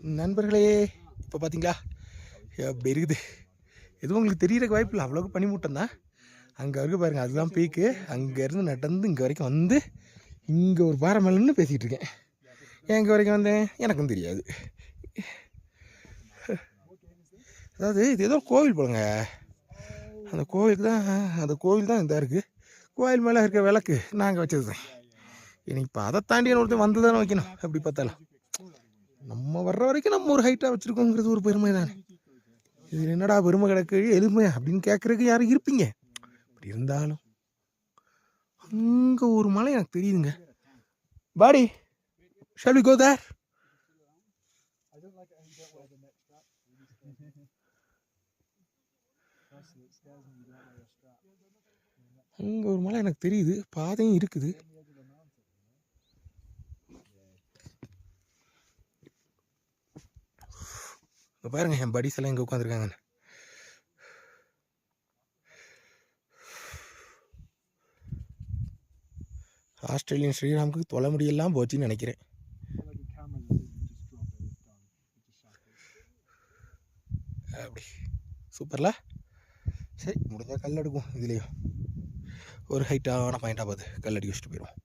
நண்பர்களே, இப்போ பார்த்தீங்களா எப்படி இருக்குது? எதுவும் உங்களுக்கு தெரியறதுக்கு வாய்ப்பு இல்லை, அவ்வளோக்கு பனிமூட்டம் தான். அங்கே வரைக்கும் பாருங்கள், அதுதான் பீக்கு. அங்கேருந்து நடந்து இங்கே வரைக்கும் வந்து இங்கே ஒரு பாறை மேலே நின்று பேசிகிட்டு இருக்கேன். ஏன் இங்கே வரைக்கும் வந்தேன் எனக்கும் தெரியாது. அதாவது இது ஏதோ கோவில் போலங்க. அந்த கோவில் தான் இதாக இருக்குது. கோவில் மேலே இருக்க விளக்கு நாங்கள் வச்சது தான். இனி இப்போ அதை தாண்டி ஒருத்தர் வந்து தானே வைக்கணும். எப்படி பார்த்தாலும் நம்ம வர்ற வரைக்கும் நம்ம ஒரு ஹைட்டாக வச்சுருக்கோங்கிறது ஒரு பெருமை தானே. இது என்னடா பெருமை கிடக்கு எலுமை அப்படின்னு கேட்குறதுக்கு யாரும் இருப்பீங்க. அப்படி இருந்தாலும் அங்கே ஒரு மலை எனக்கு தெரியுதுங்க. பாடி ஷால் வி கோ தேர்? அங்கே ஒரு மலை எனக்கு தெரியுது, பாதையும் இருக்குது. பாருங்க என் படிஸ் எல்லாம் இங்கே உட்காந்துருக்காங்க. ஆஸ்திரேலியன் ஸ்ரீராமுக்கு தொலை முடியெல்லாம் போச்சுன்னு நினைக்கிறேன். அப்படி சூப்பர்ல. சரி, முடிஞ்சால் கல் எடுக்கும். இதுலேயும் ஒரு ஹைட்டான பாயிண்டாக பார்த்து கல் அடி வச்சுட்டு போயிடுவோம்.